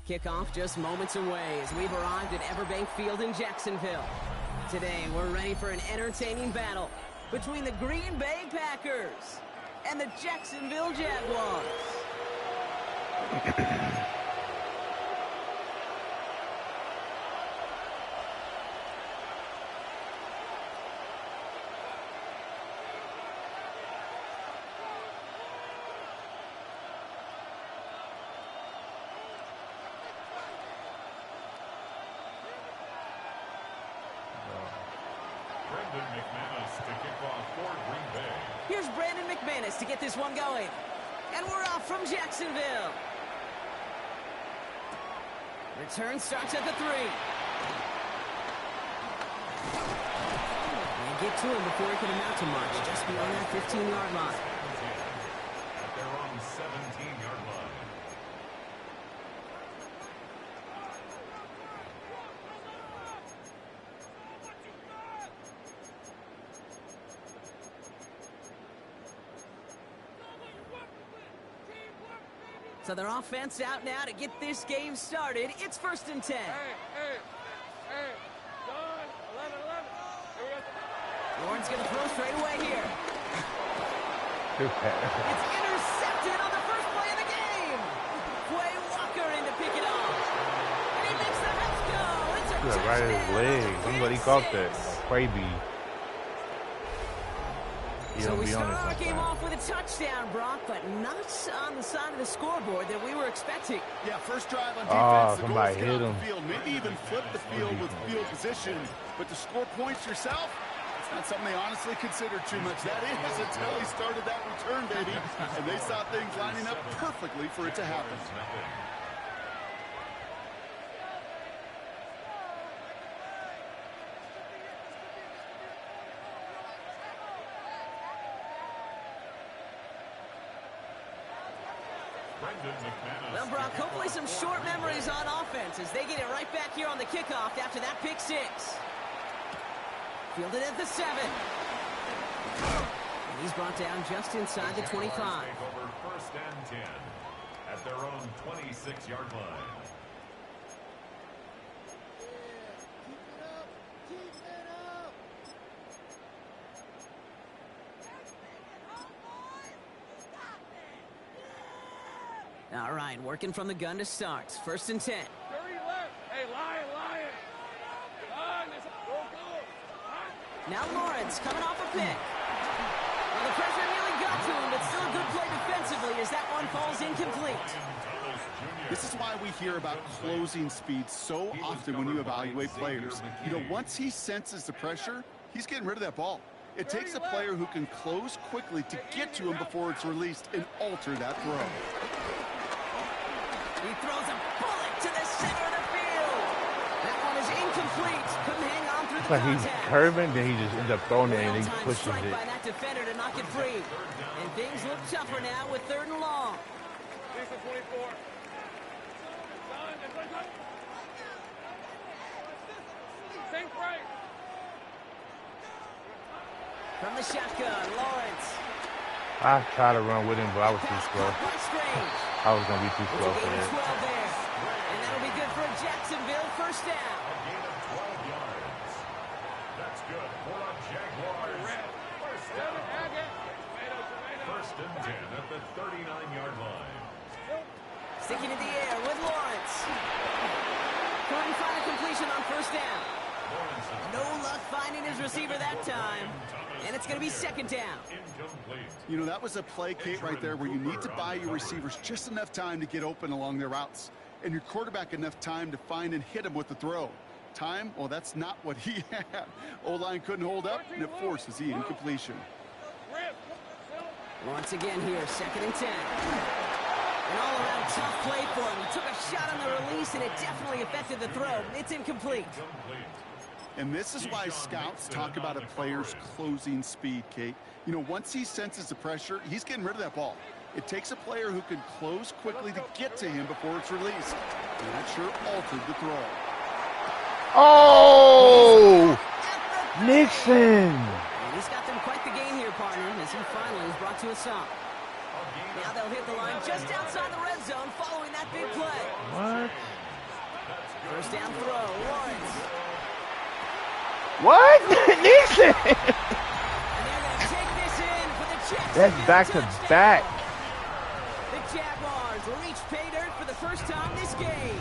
Kickoff just moments away as we've arrived at Everbank Field in Jacksonville. Today, we're ready for an entertaining battle between the Green Bay Packers and the Jacksonville Jaguars. Here's Brandon McManus to get this one going. And we're off from Jacksonville. Return starts at the 3. And get to him before he can amount to much, just beyond that 15-yard line. At their own 17-yard line. So their offense out now to get this game started. It's 1st and 10. Hey, John, 11. Lawrence going to throw straight away here. It's intercepted on the first play of the game. Quay Walker in to pick it off. And he makes the Mets go. It's a touchdown. Right at his leg. Somebody caught that. Crazy. So we start our game off with a touchdown, Brock, but not on the side of the scoreboard that we were expecting. Yeah, first drive on defense. Somebody hit him. The field, maybe even flip the field with field position. But to score points yourself, it's not something they honestly consider too much. That is until he started that return, baby. And they saw things lining up perfectly for it to happen. Well, Brock, hopefully some short memories on offense as they get it right back here on the kickoff after that pick 6. Fielded at the 7. And he's brought down just inside the 25. Over 1st and 10 at their own 26-yard line. All right, working from the gun to start. 1st and 10. Hey, Lion. Now Lawrence coming off a pick. Well, the pressure nearly got to him, but still a good play defensively as that one falls incomplete. This is why we hear about closing speed so often when you evaluate players. You know, once he senses the pressure, he's getting rid of that ball. It takes a player who can close quickly to get to him before it's released and alter that throw. He throws a bullet to the center of the field. That one is incomplete. Couldn't hang on through the contact. He's curving, then he just ends up throwing it and he pushes strike it. by that defender to knock it free. And things look tougher now with 3rd and long. 24. Think right. From the shotgun, Lawrence. I tried to run with him, but I was too slow. I was going to be too slow for that. And that'll be good for a Jacksonville 1st down. A gain of 12 yards. That's good for a Jaguars 1st down. 1st and 10 at the 39-yard line. Sticking in the air with Lawrence. Couldn't find a completion on 1st down. No luck finding his receiver that time. And it's going to be 2nd down. You know, that was a play, Kate, right there where you need to buy your receivers just enough time to get open along their routes. And your quarterback enough time to find and hit him with the throw. Time? Well, that's not what he had. O-line couldn't hold up, and it forces the incompletion. Once again here, 2nd and 10. An all-around tough play for him. He took a shot on the release, and it definitely affected the throw. It's incomplete. And this is why scouts talk about a player's closing speed, Kate. You know, once he senses the pressure, he's getting rid of that ball. It takes a player who can close quickly to get to him before it's released. And that sure altered the throw. Oh! Nixon! And he's got them quite the game here, partner, as he finally is brought to a stop. Now they'll hit the line just outside the red zone following that big play. What? First down throw, Lawrence. What? Nixon! And they're going to take this in for the Jacksonville That's back to touchdown. back. The Jaguars reach pay dirt for the first time this game.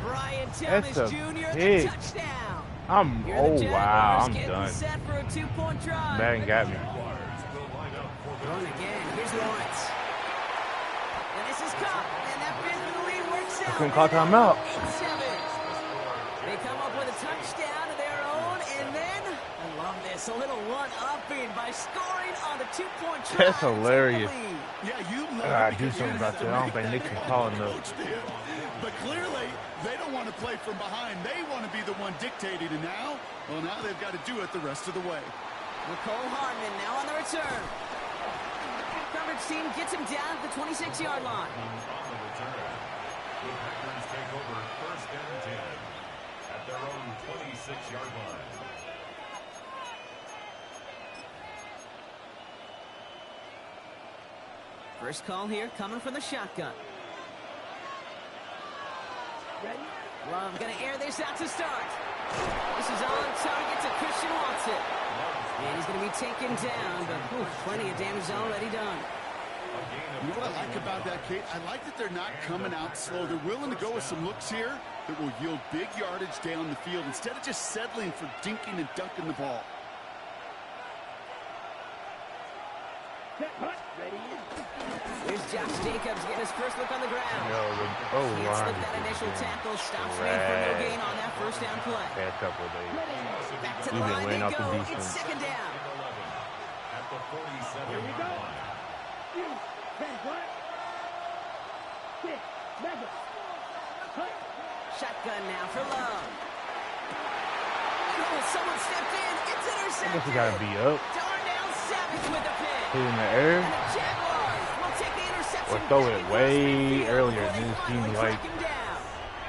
Brian That's Thomas a Jr. pick. the touchdown. Oh wow, I'm getting done. set for a two-point drive. Madden got me. Throwing again. Here's Lawrence. And this is Cup. And that bid for the lead works out. Couldn't call timeout. 8-7. They come up with a touchdown of their own. And then, I love this, a little one-upping by scoring on the two-point try. That's hilarious. Yeah, you love I it do because you something have about to that. I don't make think Nick can what call the enough. coach did. But clearly, they don't want to play from behind. They want to be the one dictating. And now, well, now they've got to do it the rest of the way. Nicole Hardman now on the return. Coverage team gets him down at the 26-yard line. On the return, the Packers take over first and 10 at their own 26-yard line. First call here coming from the shotgun. Love going to air this out to start. This is on target to Christian Watson. And he's going to be taken down, but plenty of damage already done. You know what I like about that, Kate? I like that they're not coming out slow. They're willing to go with some looks here that will yield big yardage down the field instead of just settling for dinking and dunking the ball. Here's Josh Jacobs getting his first look on the ground. Yo, Can't slip that initial tackle. Stops made for no gain on that first down play. Past couple of days. Back to the We've been line they weighing off the go. It's defense. second down. At the 47-yard line. Shotgun now for Love. Oh, someone stepped in. It's I intercepted. guess he gotta be up. Darnell Savage with the pick. Hit in the air. And the Jaguars will take the interception. Or throw back it across way midfield earlier. before they This finally seems track like him down.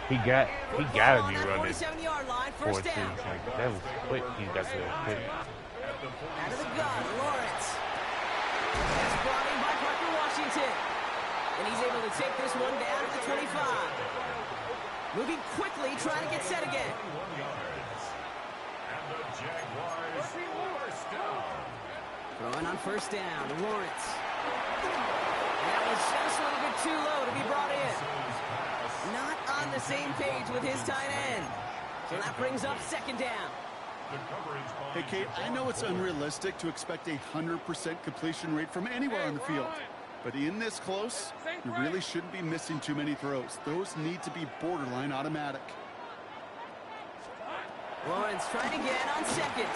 he gotta Football on be that running 47-yard line, for first two. down. Like, that was quick. He got the pick. Out of the gun, Lawrence. That's brought in by Parker Washington. And he's able to take this one down at the 25. Moving quickly, trying to get set again. 21 yards. And the Jaguars first down. Throwing on first down, Lawrence. That was just a little bit too low to be brought in. Not on the same page with his tight end. So that brings up second down. The coverage by Hey, Kate, I know it's unrealistic to expect a 100% completion rate from anywhere on the field. But in this close, you really shouldn't be missing too many throws. Those need to be borderline automatic. Lawrence trying again on second.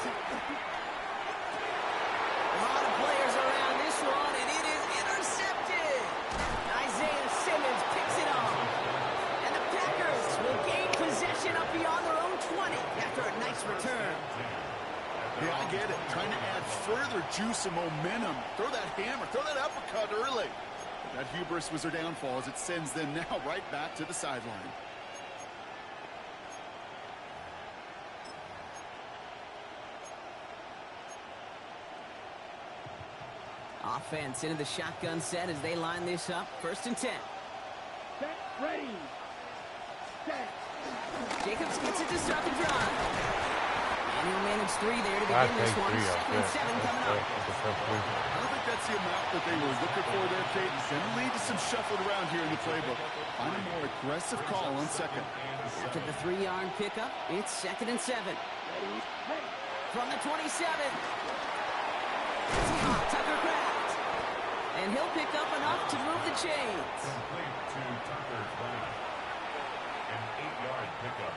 A lot of players around this one, and it is intercepted. Isaiah Simmons picks it off. And the Packers will gain possession up beyond their own 20 after a nice return. Yeah, I get it. Trying to add further juice and momentum. Throw that hammer, throw that uppercut early. But that hubris was their downfall as it sends them now right back to the sideline. Offense into the shotgun set as they line this up. First and 10. Ready. Jacobs gets it to start the drive. And he'll manage three there to I begin this take one. 3 off Second and that. 7 coming up. That's a tough three. I don't think that's the amount that they were looking for there, Kate. It's going to lead to some shuffling around here in the playbook. Find a more aggressive call on second. After the 3-yard pickup, it's second and 7. From the 27. Tucker Kraft. And he'll pick up enough to move the chains. complete to Tucker Kraft. An 8-yard pickup.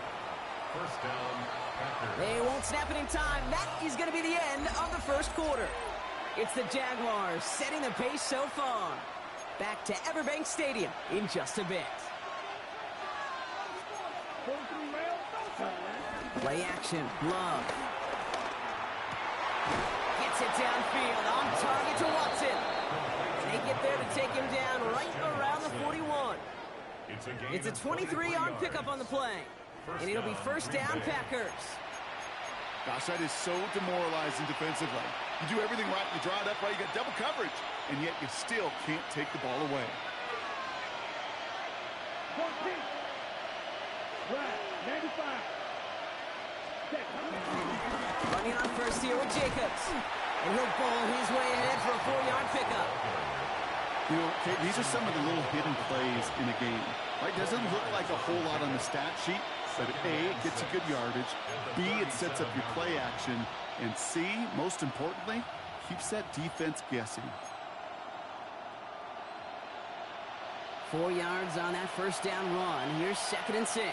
First down, Packers. They won't snap it in time. That is going to be the end of the first quarter. It's the Jaguars setting the pace so far. Back to Everbank Stadium in just a bit. Play action, Love. Gets it downfield, on target to Watson. And they get there to take him down right around the 41. It's a 23-yard pickup on the play. And it'll be first down, Packers. Gosh, that is so demoralizing defensively. You do everything right, you draw it up right, you got double coverage, and yet you still can't take the ball away. Right, 95. Running on first here with Jacobs. And he'll bowl his way ahead for a 4-yard pickup. You know, Kate, these are some of the little hidden plays in a game. Right? Doesn't look like a whole lot on the stat sheet, but A, it gets a good yardage. B, it sets up your play action. And C, most importantly, keeps that defense guessing. 4 yards on that first down run. Here's 2nd and 6.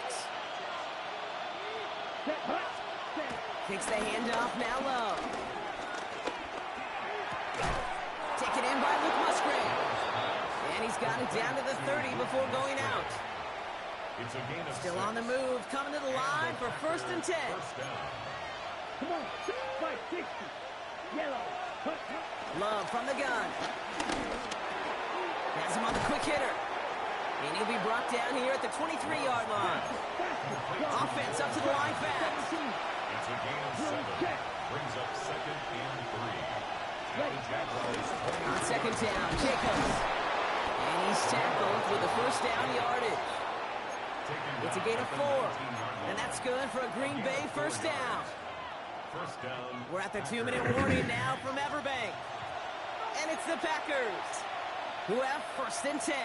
Takes the handoff now low. Taken in by Luke Musgrave. And he's got it down to the 30 before going out. It's a gain of Still 6. on the move, coming to the line for 1st and 10. First down. Come on, 560. Yellow. Love from the gun. Has him on the quick hitter. And he'll be brought down here at the 23-yard line. Offense up to the line fast. It's a gain of 7. Brings up 2nd and 3. On 2nd down, Jacobs. And he's tackled with the first down yardage. It's a gain of 4. And that's good for a Green Bay first down. First down. We're at the 2-minute warning now from Everbank. And it's the Packers, who have 1st and 10.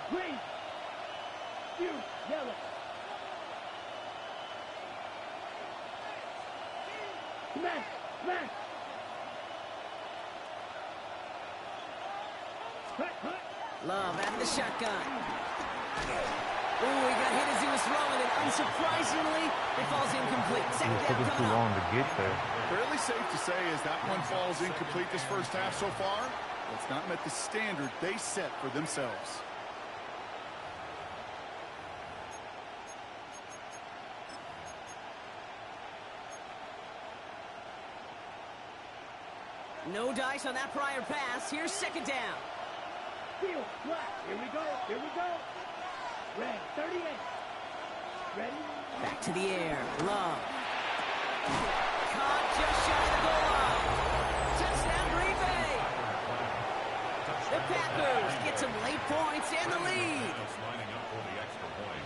Green. You, yellow. Smash, smash. Love out of the shotgun. Ooh, he got hit as he was throwing it. Unsurprisingly, it falls incomplete. Second It down took too coming long up. to get there. Fairly safe to say as that one falls incomplete this first half so far. It's not met the standard they set for themselves. No dice on that prior pass. Here's 2nd down. Field, black. Here we go, here we go. Red, 38. Ready? Back to the air. Love. Caught just shy of the goal line. Touchdown, Green Bay. The Packers get some late points and the lead. Just lining up for the extra point.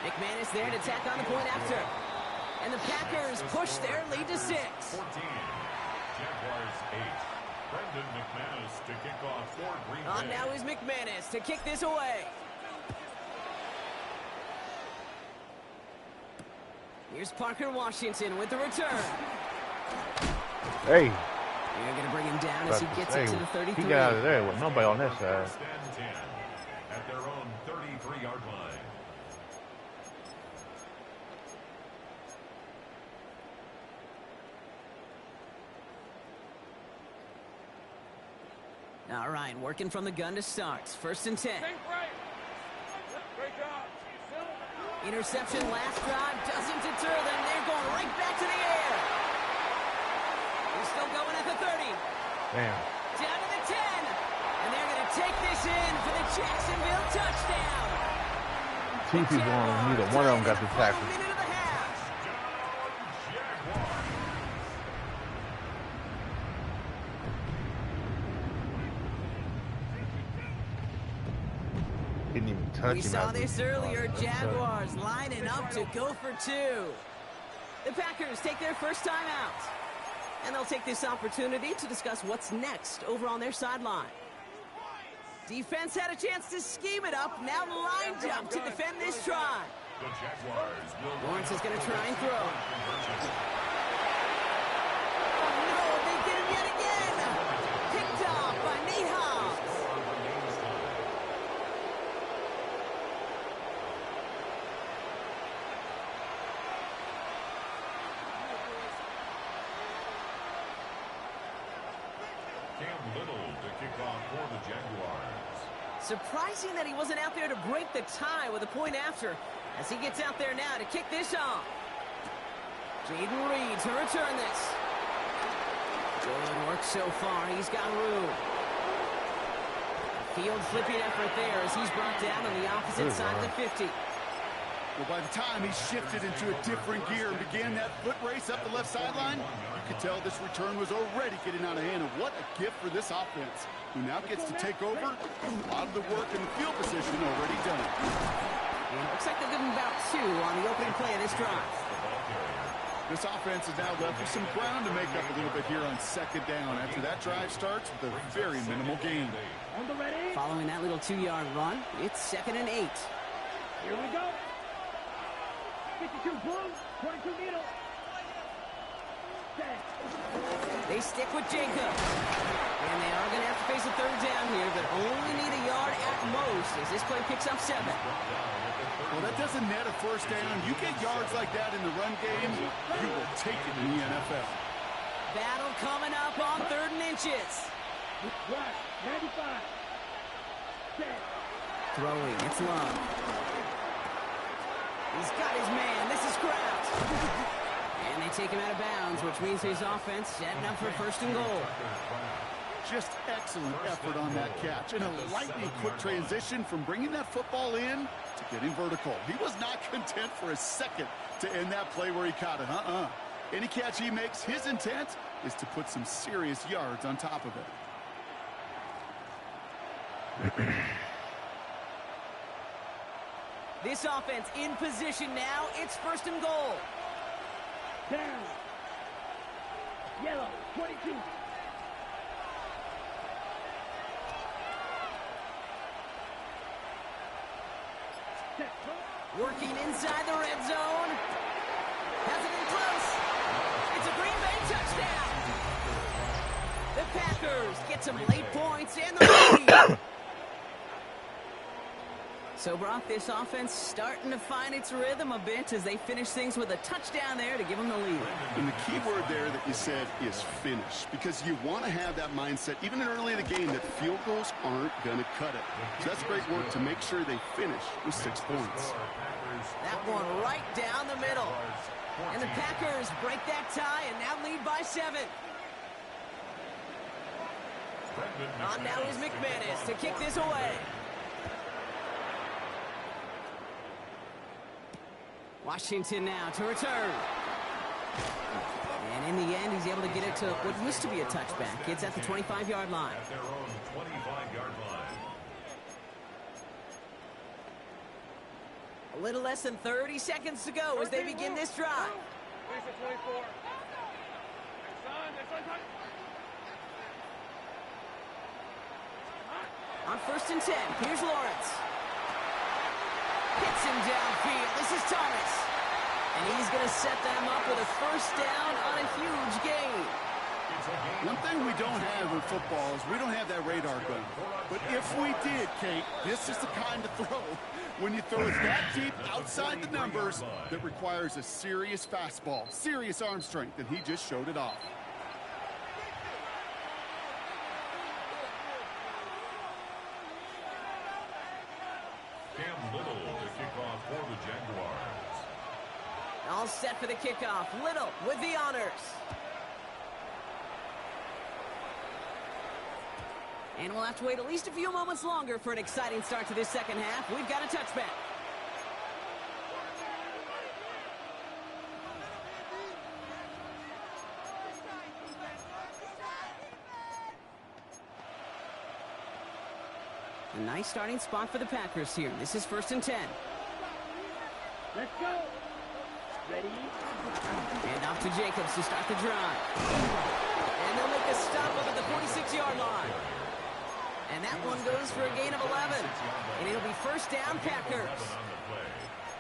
McManus there to tack on the point after. And the Packers push their lead to 6. 14. Jaguars 8. Brendan McManus to kick off for Green On Bay. now is McManus to kick this away. Here's Parker Washington with the return. Hey, You're going to bring him down as he gets it to the 33. he got out of there with nobody on that side. First and 10 at their own 33-yard line. All right, working from the gun to start. 1st and 10. Interception last drive doesn't deter them. They're going right back to the air. They're still going at the 30. Damn. Down to the 10. And they're going to take this in for the Jacksonville touchdown. Two people on neither one of them got the tackle. Minute of the half. Didn't even touch We him. saw after this he- earlier. Jaguars lining up to go for 2. The Packers take their first time out. And they'll take this opportunity to discuss what's next over on their sideline. Defense had a chance to scheme it up. Now lined up to defend this try. The Jaguars will Lawrence is going to try and throw. conversion. Oh, no, they get him yet again. Picked off by Nate Hobbs. Cam Little to kick off for the Jaguars. Surprising that he wasn't out there to break the tie with a point after, as he gets out there now to kick this off. Jaden Reed to return this. Good work so far. He's got room. Field flipping effort there as he's brought down on the opposite side of the 50. Well, by the time he shifted into a different gear and began that foot race up the left sideline, you could tell this return was already getting out of hand. And what a gift for this offense, who now gets to take over. A lot of the work in the field position already done. And looks like they're giving about 2 on the opening play of this drive. This offense is now left with some ground to make up a little bit here on second down after that drive starts with a very minimal gain. On the ready. Following that little 2-yard run, it's 2nd and 8. Here we go. 52 blue, 22 needle. Set. They stick with Jacob. And they are going to have to face a 3rd down here, but only need a yard at most as this play picks up 7. Well, that doesn't net a 1st down. You get yards like that in the run game, you will take it in the NFL. Battle coming up on 3rd and inches. Right, 95. Set. Throwing, it's Love. He's got his man. This is Kraft. And they take him out of bounds, which means his offense setting up for 1st and goal. Just excellent effort on that catch. And a lightning quick transition from bringing that football in to getting vertical. He was not content for a second to end that play where he caught it. Any catch he makes, his intent is to put some serious yards on top of it. This offense in position now. It's 1st and goal. Down. Yellow, 22. Set. Working inside the red zone. Has it in close. It's a Green Bay touchdown. The Packers get some late points and the lead. So, Brock, this offense starting to find its rhythm a bit as they finish things with a touchdown there to give them the lead. And the key word there that you said is finish, because you want to have that mindset, even early in the game, that field goals aren't going to cut it. So that's great work to make sure they finish with 6 points. That one right down the middle. And the Packers break that tie and now lead by 7. On now is McManus to kick this away. Washington now to return. And in the end, he's able to get it to what used to be a touchback. It's at the 25-yard line. At their own 25-yard line. A little less than 30 seconds to go as they begin this drive. On 1st and 10, here's Lawrence. Hits him downfield. This is Thomas. And he's going to set them up with a 1st down on a huge gain. One thing we don't have in football is we don't have that radar gun. But if we did, Kate, this is the kind of throw when you throw it that deep outside the numbers that requires a serious fastball, serious arm strength, and he just showed it off. Cam Little to kick off for the Jaguars. All set for the kickoff. Little with the honors. And we'll have to wait at least a few moments longer for an exciting start to this 2nd half. We've got a touchback. A nice starting spot for the Packers here. This is 1st and 10. Let's go. Ready? And off to Jacobs to start the drive. And they'll make a stop up at the 46-yard line. And that one goes for a gain of 11. And it'll be 1st down, Packers.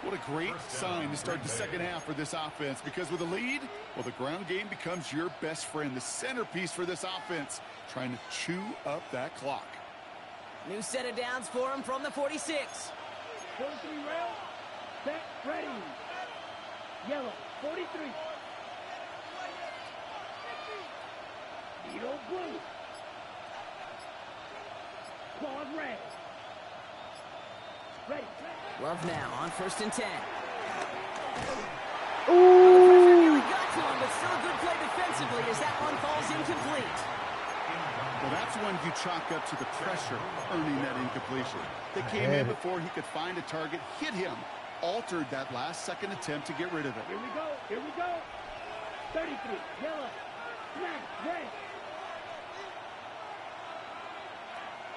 What a great sign to start the 2nd half for this offense, because with a lead, well, the ground game becomes your best friend, the centerpiece for this offense, trying to chew up that clock. New set of downs for him from the 46. 43 rail. Set. Ready. Yellow. 43. Needle blue. Claws red. Ready. Love now on 1st and 10. Ooh. Here we go. up to the pressure, earning that incompletion. They came in before he could find a target, hit him, altered that last-second attempt to get rid of it. Here we go. Here we go. 33. Yellow. Flag. Red.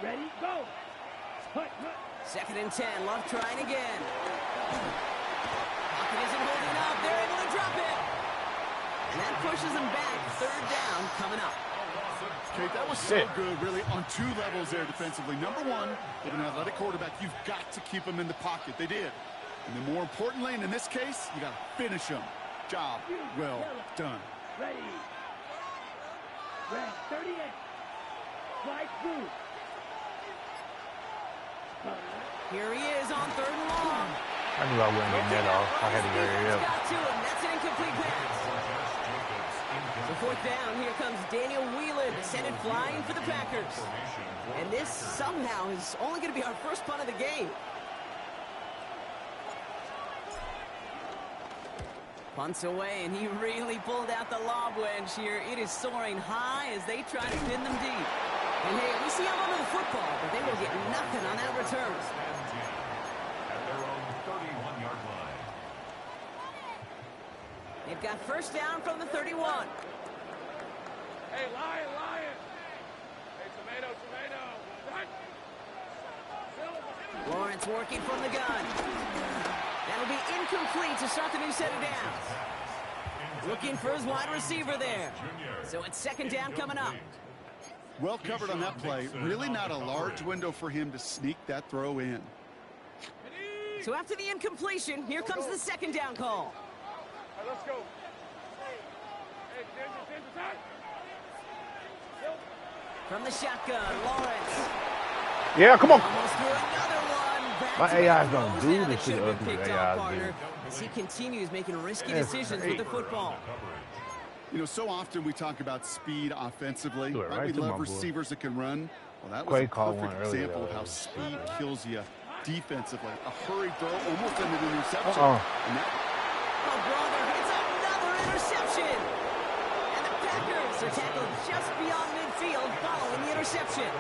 Ready? Go. Hut. 2nd and 10. Love trying again. Pocket isn't holding up. They're able to drop it. And that pushes them back. 3rd down coming up. Kate, that was so good, really, on 2 levels there defensively. Number one, with an athletic quarterback, you've got to keep him in the pocket. They did. And then more importantly, and in this case, you got to finish him. Job well done. Ready. Red. 38. Flag blue. Here he is on 3rd and long. I knew I wouldn't get that off. I had to hurry up. Got to him. That's an incomplete pass. So 4th down, here comes Daniel Whelan, sent it flying for the Packers. And this somehow is only going to be our first punt of the game. Punts away, and he really pulled out the lob wedge here. It is soaring high as they try to pin them deep. And hey, we see them under the football, but they will get nothing on that return. At their own 31-yard line. They've got 1st down from the 31. Hey, Lion! Hey, tomato! Run! Lawrence working from the gun. That'll be incomplete to start the new set of downs. Looking for his wide receiver there. So it's 2nd down coming up. Well covered on that play. Really not a large window for him to sneak that throw in. So after the incompletion, here comes the 2nd down call. All right, let's go. Hey, Ginger, time. From the shotgun, Lawrence. Yeah, come on. Almost threw another one. My AI's gonna Throws do that this it shit should have other been than picked AI's off, do. partner, as he continues making risky decisions with the football. You know, so often we talk about speed offensively. Do it Right? right We to my love boy. receivers that can run. Well, that was Quay a called one perfect earlier, example of though. how speed kills you defensively. A hurried throw, almost ended an interception. And that Oh, brother, it's another interception. And the Packers are tackled just beyond midfield following the interception.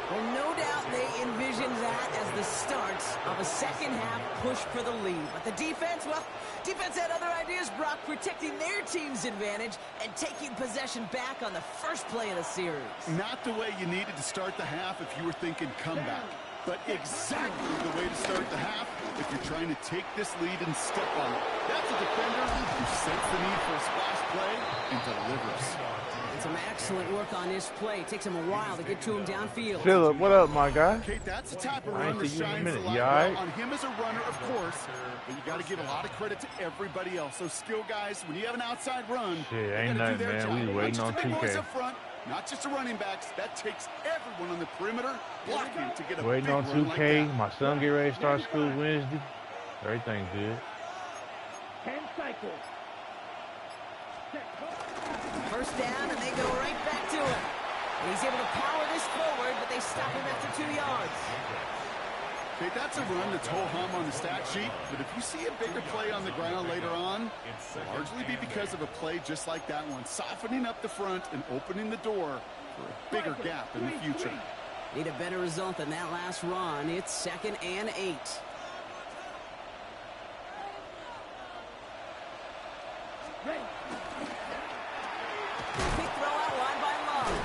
Well, no doubt they envisioned that as the start of a 2nd half push for the lead. But the defense, well, defense had other ideas, Brock, protecting their team's advantage and taking possession back on the first play of the series. not the way you needed to start the half if you were thinking comeback, but exactly the way to start the half if you're trying to take this lead and step on it. That's a defender who sets the need for a splash play and delivers. And some excellent work on this play. It takes him a while to get to him downfield. Philip, what up, my guy? Kate, that's the type of I ain't runner see you in a shines minute. the light You all right? on him as a runner, of course, but you got to give a lot of credit to everybody else. Those skill guys, when you have an outside run, Shit, they ain't gotta do nothing, their man. job. We Not waiting just on the big boys 2K. up front, not just the running backs. That takes everyone on the perimeter blocking to get a Waiting big on run like 2K. that. My son get ready to start school Wednesday. Everything's good. 10 cycles. 1st down, and they go right back to him. And he's able to power this forward, but they stop him after 2 yards. Okay, that's a run that's ho-hum on the stat sheet, but if you see a bigger play on the ground later on, it'll largely be because of a play just like that one, softening up the front and opening the door for a bigger gap in the future. Need a better result than that last run. It's 2nd and 8. Ready. Quick throw out wide by Love.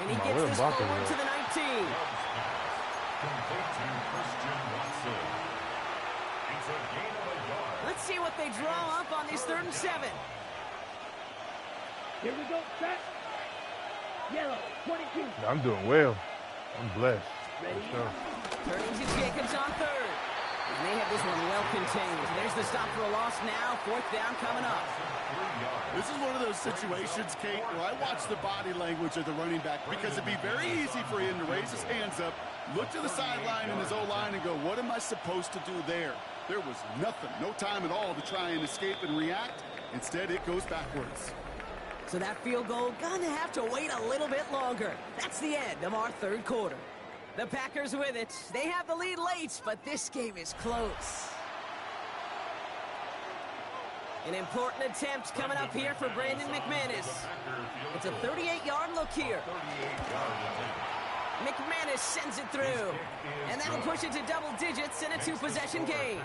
And he Come on, gets where the this blockers forward at? to the 19. Complete to Christian Watson. It's a gain of a yard. Let's see what they draw up on this 3rd and 7. Here we go. Set. Yellow. 22. I'm doing well. I'm blessed. Ready. For sure. Turning to Jacobs on 3rd. And they have this one well contained. There's the stop for a loss now. 4th down coming up. This is one of those situations, Kate, where I watch the body language of the running back because it'd be very easy for him to raise his hands up, look to the sideline in his O-line and go, what am I supposed to do there? There was nothing, no time at all to try and escape and react. Instead, it goes backwards. So that field goal gonna have to wait a little bit longer. That's the end of our 3rd quarter. The Packers with it. They have the lead late, but this game is close. An important attempt coming up here for Brandon McManus. It's a 38-yard look here. McManus sends it through. And that'll push it to double digits in a 2-possession game.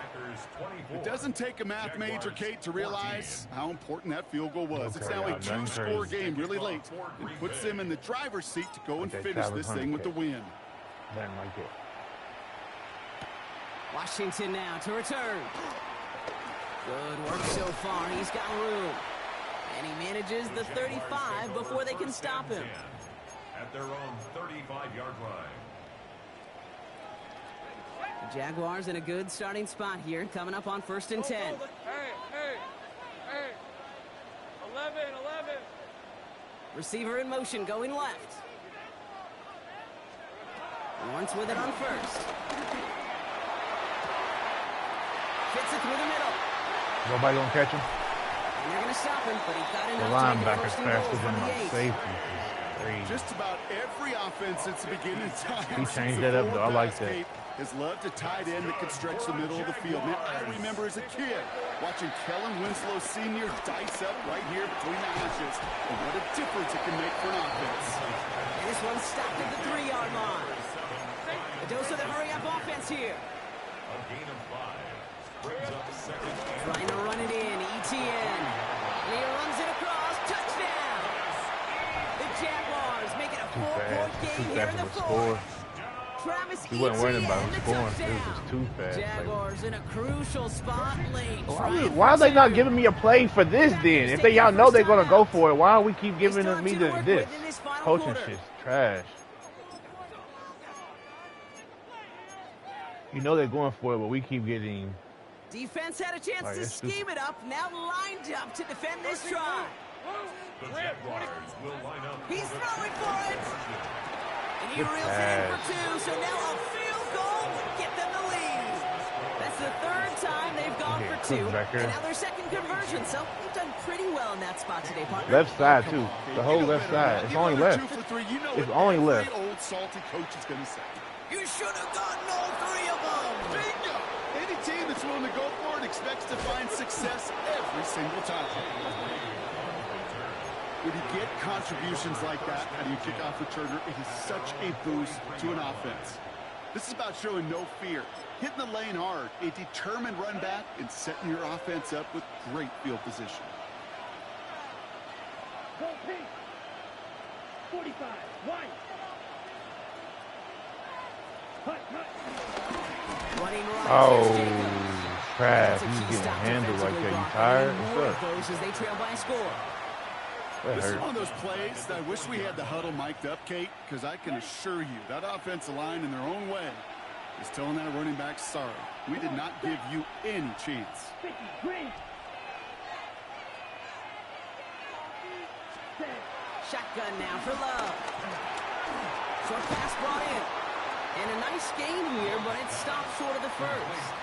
It doesn't take a math major, Kate, to realize how important that field goal was. It's now a 2-score game really late. It puts them in the driver's seat to go and finish this thing with the win. Nothing like it. Washington now to return. Good work so far. He's got room. And he manages the 35 before they can stop him. At their own 35-yard line. The Jaguars in a good starting spot here, coming up on 1st and 10. Hey. 11. Receiver in motion, going left. Lawrence with it on first. Fits it through the middle. Nobody gonna catch him? And they're going to stop him, but he got The enough to make linebacker's it faster from than the my 8. safety. Crazy. Just about every offense since the beginning of time. He changed that up, though. I like that. Has loved a tight end that could stretch the middle of the field. Man, I remember as a kid watching Kellen Winslow Sr. dice up right here between the hashes. And what a difference it can make for an offense. And this one's stopped at the 3-yard line. A dose of the hurry-up offense here. A gain of 5. Brings up second. Trying to run it in, ETN. And he runs it across, touchdown! The Jaguars make it a 4-point game here in the 4th. Travis He wasn't worrying about Etienne, him the scoring. touchdown. It was just too fast. Jaguars in a crucial spot late. Why are they not giving me a play for this then? If y'all know they're going to go for it, why do we keep giving me this? Coaching shit's trash. You know they're going for it, but we keep getting... Defense had a chance to scheme it up, now lined up to defend this try. The Jaguars will line up. He's throwing for it. And he reels it in for 2, so now a field goal would get them the lead. That's the 3rd time they've gone for 2, and now their 2nd conversion, so they've done pretty well in that spot today, partner. Left side, too. The whole left side. It's only left. It's only left. Old salty coach is going to say. You should have gotten all 3 of them. Bingo! Any team that's willing to go for it expects to find success every single time. When you get contributions like that out of your kickoff returner, it is such a boost to an offense. This is about showing no fear, hitting the lane hard, a determined run back, and setting your offense up with great field position. 45, wide. Oh, crap. He's getting handled like that. You tired? What's up? As they trail by a score. This is one of those plays that I wish we had the huddle mic'd up, Kate, because I can assure you that offensive line in their own way is telling that running back, sorry, we did not give you any chance. 53. Shotgun now for Love. Short pass brought in. And a nice gain here, but it stopped short of the first.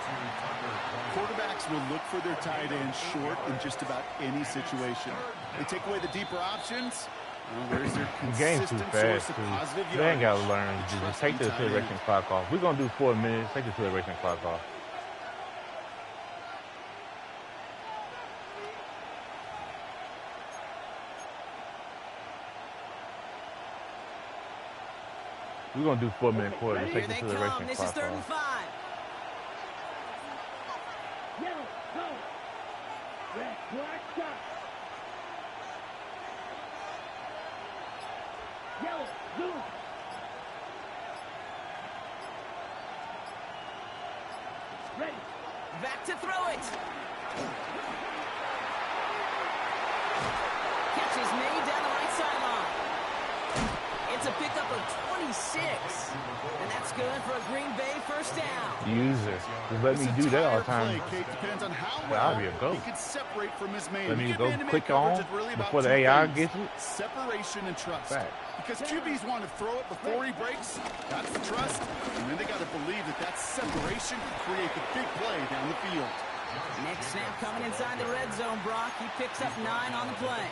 Quarterbacks will look for their tight end short in just about any situation. They take away the deeper options. Well, there's their consistent source of positive yardage. They ain't got to learn. Just take the acceleration clock off. We're going to do 4 minutes. Take the acceleration clock off. We're going to do 4-minute quarters. Take the acceleration This clock is 3rd and 5. Yellow, go. Red, black, stop. Yellow, zoom. Ready. Back to throw it. Catch is made down the right sideline. It's a pickup of 26. And that's good for a Green Bay first down. User. Just let me do that all the time. Play, Kate, depends on how I'll be a goat. he can separate from his man. Let me go Man-to-man click coverage on is really before about the AI things. gets it. Separation and trust. Fact. Because QBs want to throw it before he breaks. That's the trust. And then they got to believe that that separation can create the big play down the field. Next snap coming inside the red zone, Brock. He picks up 9 on the play.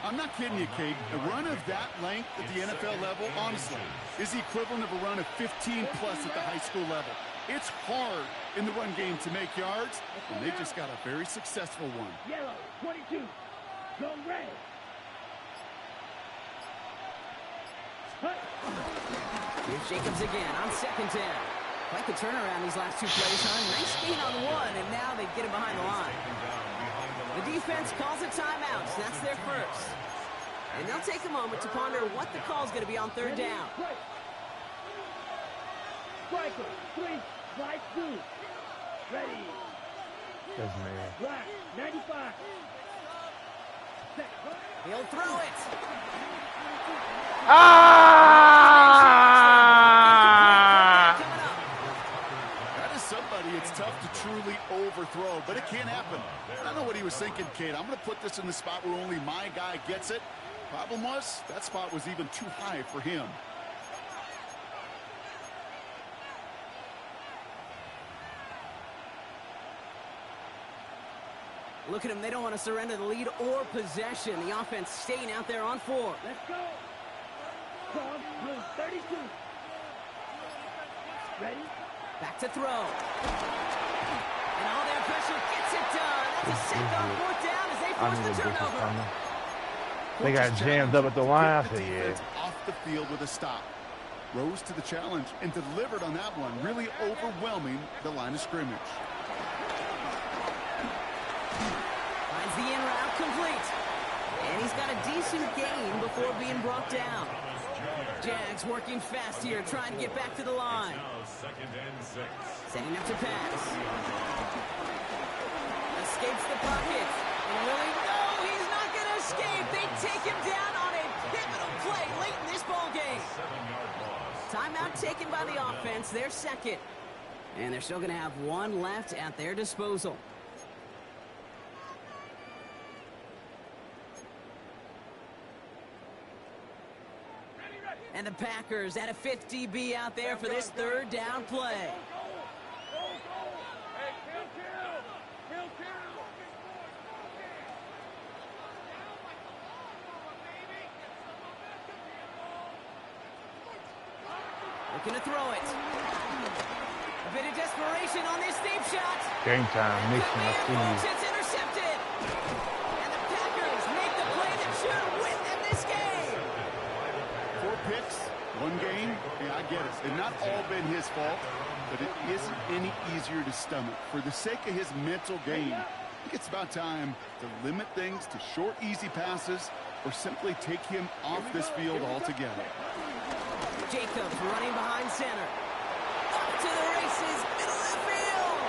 I'm not kidding you, Kate. A run of that length at the NFL level, honestly, is the equivalent of a run of 15-plus at the high school level. It's hard in the run game to make yards, and they just got a very successful one. Yellow, 22. Go red. Here's Jacobs again on 2nd down. Quite the turnaround these last 2 plays, huh? Nice gain on 1, and now they get him behind the line. The defense calls a timeout, so that's their first. And they'll take a moment to ponder what the call is going to be on 3rd down. Striker, 3, slide 2. Ready. Doesn't matter. Black, 95. Set. He'll throw it. That is somebody it's tough to truly overthrow, but it can happen. I don't know what he was thinking, Kate. I'm going to put this in the spot where only my guy gets it. Problem was, that spot was even too high for him. Look at them. They don't want to surrender the lead or possession. The offense staying out there on 4. Let's go. Cross, blue, 32. Ready? Back to throw. And all their pressure gets it done. That's a sack on 4th down as they force the turnover. They got jammed up at the line. I said, yeah. Off the field with a stop. Rose to the challenge and delivered on that one, really overwhelming the line of scrimmage. Finds the in route complete. And he's got a decent gain before being brought down. Jags working fast here, trying to get back to the line. Setting up to pass. Escapes the pocket. And will he? No, he's not going to escape. They take him down on a pivotal play late in this ball game. Timeout taken by the offense, their 2nd. And they're still going to have 1 left at their disposal. And the Packers at a 5th DB out there for this 3rd down play. Looking to throw it. A bit of desperation on this deep shot. Game time, Nixon. I see you. It's intercepted. And the Packers make the play that should win them this game. 4 picks, 1 game. Yeah, I get it. It's not all been his fault, but it isn't any easier to stomach. For the sake of his mental game, I think it's about time to limit things to short, easy passes or simply take him off this field altogether. Jacobs running behind center. Up to the races, middle of the field.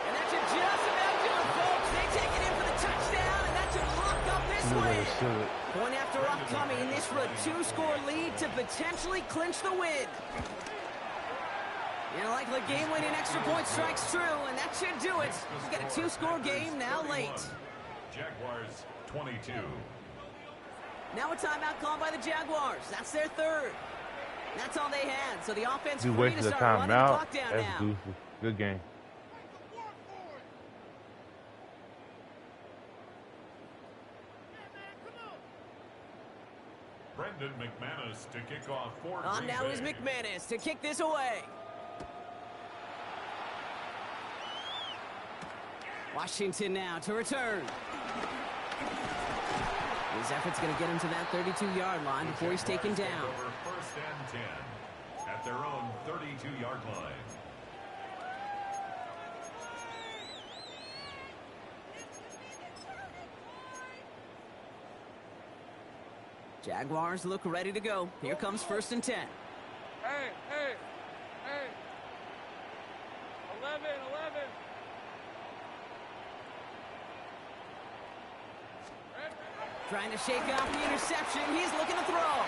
And that should just about do it, folks. They take it in for the touchdown, and that should lock up this win. Point after upcoming, this for a 2-score lead to potentially clinch the win. And like the game-winning extra point strikes true, and that should do it. We've got a 2-score game now late. Jaguars 22. Now a timeout called by the Jaguars. That's their 3rd. That's all they had. So the offense You free to wasted the start running the timeout. clock down That's now. goofy. Good game. Brendan McManus to kick off for On Green now Bay. is McManus to kick this away. Washington now to return. His effort's going to get him to that 32-yard line before he's taken down. Over 1st and 10 at their own 32-yard line. Jaguars look ready to go. Here comes 1st and 10. Hey, hey, hey. 11, 11. Trying to shake off the interception. He's looking to throw.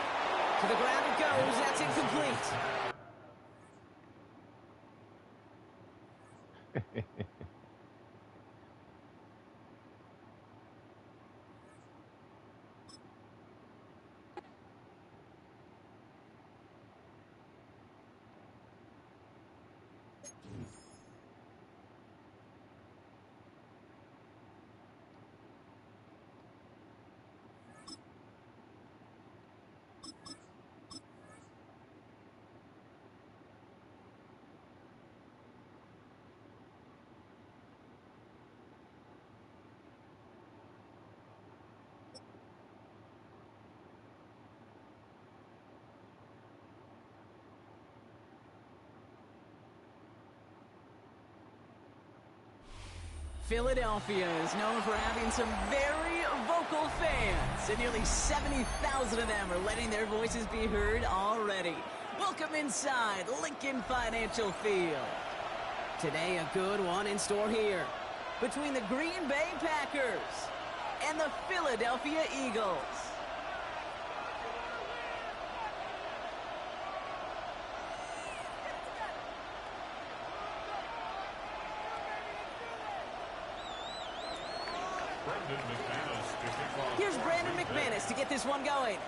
To the ground it goes. That's incomplete. Philadelphia is known for having some very vocal fans, and nearly 70,000 of them are letting their voices be heard already. Welcome inside Lincoln Financial Field. Today, a good one in store here between the Green Bay Packers and the Philadelphia Eagles. Here's Brandon McManus to get this one going.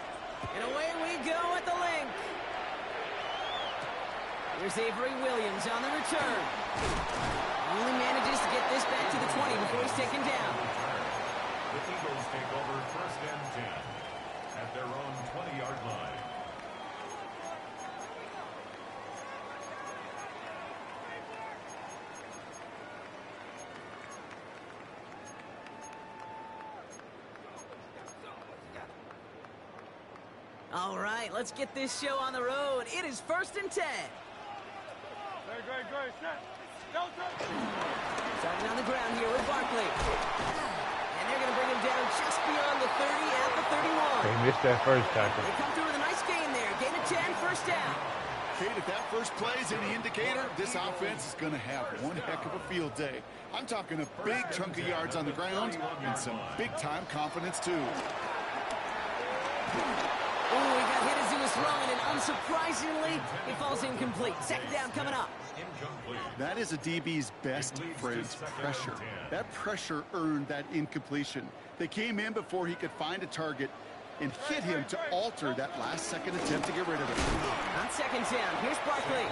And away we go at the link. Here's Avery Williams on the return. Only manages to get this back to the 20 before he's taken down. The Eagles take over 1st and 10 at their own 20-yard line. All right, let's get this show on the road. It is 1st and 10. Great. Starting on the ground here with Barkley. And they're going to bring him down just beyond the 30 at the 31. They missed that first tackle. They come through with a nice gain there. Gain of 10, 1st down. Kate, if that first play is any indicator, this offense is going to have one heck of a field day. I'm talking a big chunk of yards on the ground and some big-time confidence, too. Oh, he got hit as he was throwing, and unsurprisingly, it falls incomplete. 2nd down coming up. That is a DB's best friend, pressure. That pressure earned that incompletion. They came in before he could find a target and hit him to alter that last-second attempt to get rid of it. On 2nd down, here's Barkley.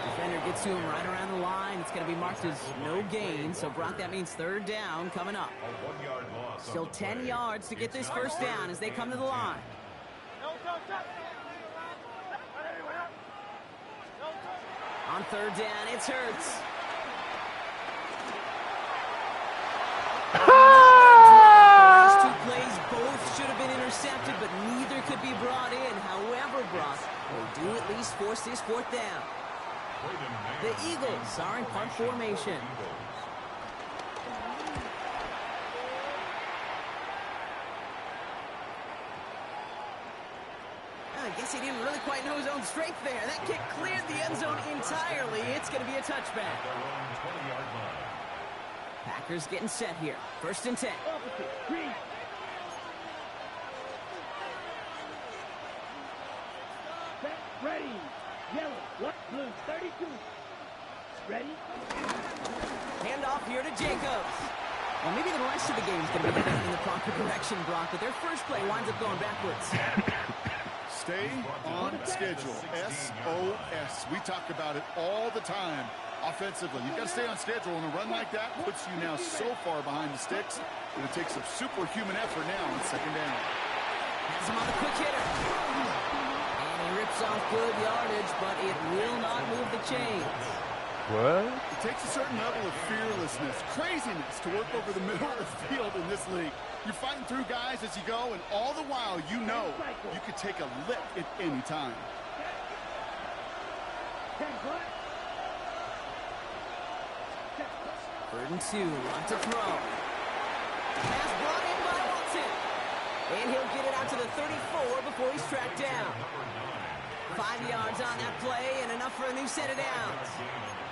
Defender gets to him right around the line. It's going to be marked as no gain, so Brock, that means 3rd down coming up. Still 10 yards to get this 1st down as they come to the line. On 3rd down, it's Hurts. Last 2 plays, both should have been intercepted, but neither could be brought in. However, Brock will do at least force this 4th down. The Eagles are in punt formation. I guess he didn't really quite know his own strength there. That kick cleared the end zone entirely. It's going to be a touchback. Packers getting set here. 1st and 10. Ready. Yellow. What? Blue. 32. Ready? Handoff here to Jacobs. Well, maybe the rest of the game is going to be heading in the proper direction, Brock, but their first play winds up going backwards. Stay on schedule. SOS. We talk about it all the time offensively. You've got to stay on schedule, and a run like that puts you now so far behind the sticks. It would take some superhuman effort now on 2nd down. Has him on the quick hitter. And he rips off good yardage, but it will not move the chains. What? It takes a certain level of fearlessness, craziness to work over the middle of the field in this league. You're fighting through guys as you go, and all the while you know you could take a lick at any time. 3rd and 2, on to throw. Pass brought in by Watson. And he'll get it out to the 34 before he's tracked down. 5 yards on that play and enough for a new set of downs.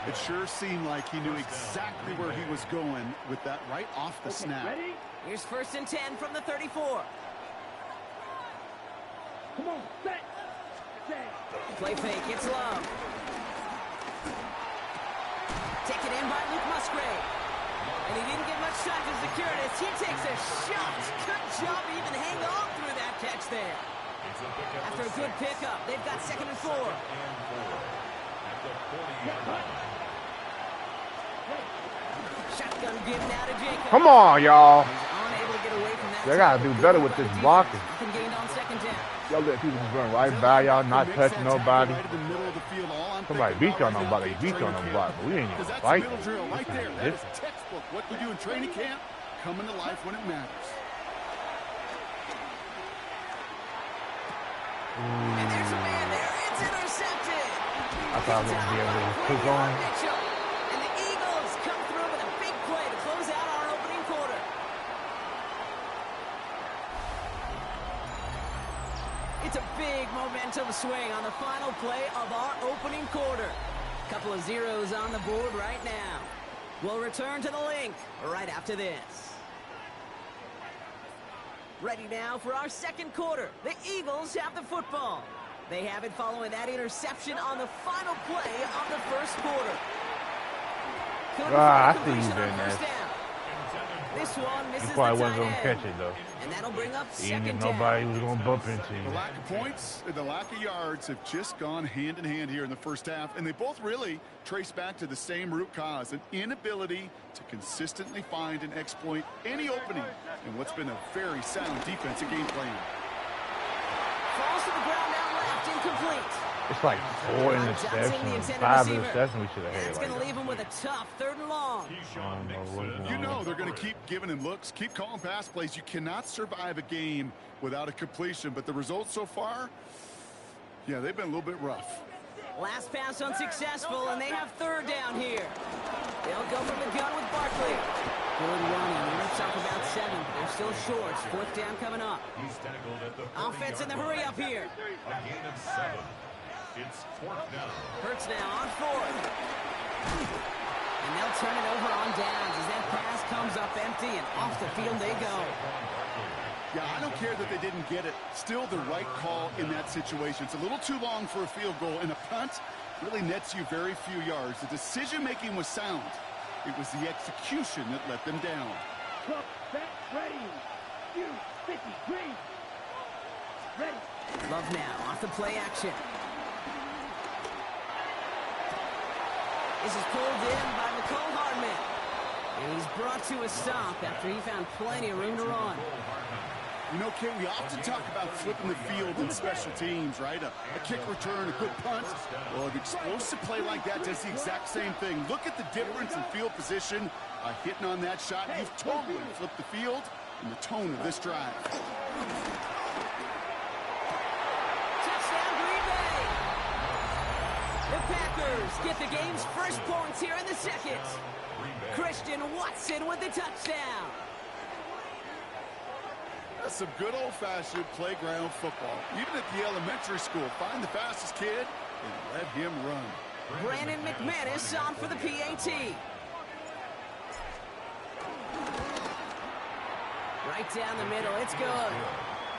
It sure seemed like he knew exactly where he was going with that right off the snap. Ready? Here's 1st and 10 from the 34. Come on. Set. Play fake. It's Love. Taken in by Luke Musgrave. And he didn't get much time to secure it as he takes a shot. Good job to even hang on through that catch there. After a good pickup, they've got 2nd and 4. Shotgun give now to Jacobs. Come on, y'all. He's unable to get away from that. They gotta do better with this blocking. Nothing gained on 2nd down. Y'all let people just run right by y'all, not touch nobody. Right in the middle of the field, all I'm Somebody thinking beat you on about them, is but they beat you on them training block. camp. We ain't even Because that's fighting. a middle drill right This there. is That is different. textbook. What we do in training camp, coming to life when it matters. And there's a man there. It's intercepted. I thought I was going to be able to click on. And the Eagles come through with a big play to close out our big momentum swing on the final play of our opening quarter. Couple of zeros on the board right now. We'll return to the link right after this. Ready now for our second quarter. The Eagles have the football. They have it following that interception on the final play of the first quarter. I see you doing that. This one misses You probably the wasn't tight going to end. catch it, though. And that'll bring up Even second if down. nobody was going to bump into you. The lack of points and the lack of yards have just gone hand in hand here in the first half, and they both really trace back to the same root cause, an inability to consistently find and exploit any opening in what's been a very sound defensive game plan. Falls to the ground out left, incomplete. It's like 4 interceptions, 5 interceptions we should have had. That's going to leave him with a tough 3rd and long. You know they're going to keep giving him looks, keep calling pass plays. You cannot survive a game without a completion, but the results so far, yeah, they've been a little bit rough. Last pass unsuccessful, and they have 3rd down here. They'll go from the gun with Barkley. Good running, rips off about 7. They're still short. 4th down coming up. He's tackled at the Offense in the hurry up here. A gain of 7. It's 4th down. Hurts now on 4th. And they'll turn it over on downs as that pass comes up empty, and off the field they go. Yeah, I don't care that they didn't get it. Still the right call in that situation. It's a little too long for a field goal, and a punt really nets you very few yards. The decision-making was sound. It was the execution that let them down. Club back ready. You 53. Ready. Love now off the play action. This is pulled in by Nicole Hardman. And he's brought to a stop after he found plenty of room to run. You know, Ken, we often talk about flipping the field in special teams, right? A kick return, a good punt. Well, an explosive play like that does the exact same thing. Look at the difference in field position. Hitting on that shot, you've totally flipped the field and the tone of this drive. Touchdown, Green Bay! The Packers get the game's first points here in the second. Christian Watson with the touchdown. That's some good old-fashioned playground football. Even at the elementary school, find the fastest kid and let him run. Brandon McManus on for the PAT. Right down the middle, it's good.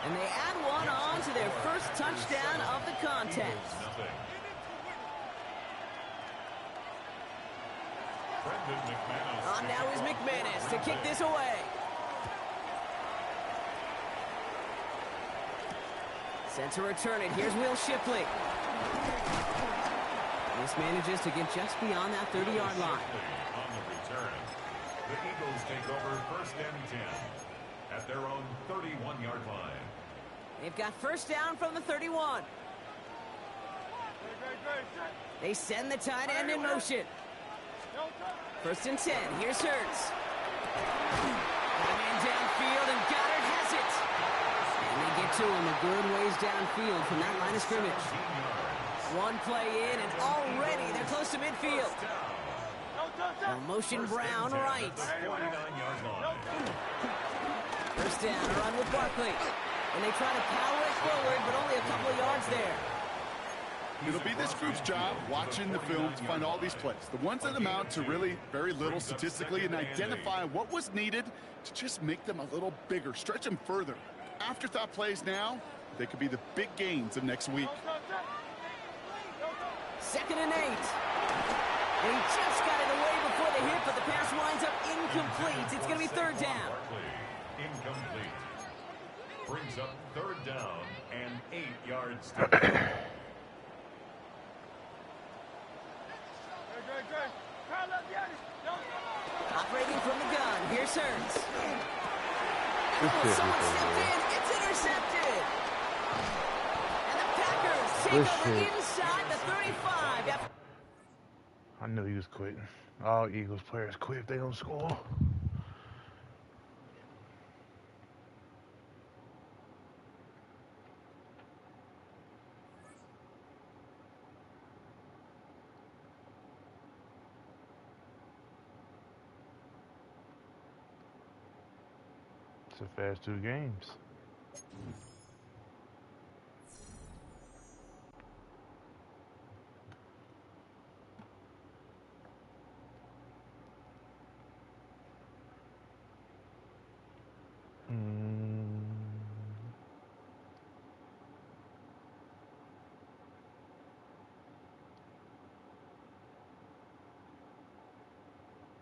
And they add one on to their first touchdown of the contest. On now is McManus to kick this away. Set to return it. Here's Will Shipley. This manages to get just beyond that 30-yard line. On the return, the Eagles take over 1st and 10 at their own 31-yard line. They've got 1st down from the 31. They send the tight end in motion. 1st and 10. Here's Hurts. Man downfield, and Goddard has it. And they get to him a good ways downfield from that line of scrimmage. One play in, and already they're close to midfield. They'll motion Brown right. 49-yard line. 1st down, a run with Barkley. And they try to power it forward, but only a couple of yards there. It'll be this group's job watching the film to find all these plays. The ones that amount to really very little statistically, and identify what was needed to just make them a little bigger, stretch them further. Afterthought plays now, they could be the big gains of next week. 2nd and 8. And he just got it away before the hit, but the pass winds up incomplete. It's going to be 3rd down. Incomplete. Brings up 3rd down and 8 yards to go. Operating from the gun. Here's Hurts. This Someone stepped in. It's intercepted. And the Packers take over inside the 35. I knew he was quitting. All Eagles players quit if they don't score. It's a fast 2 games.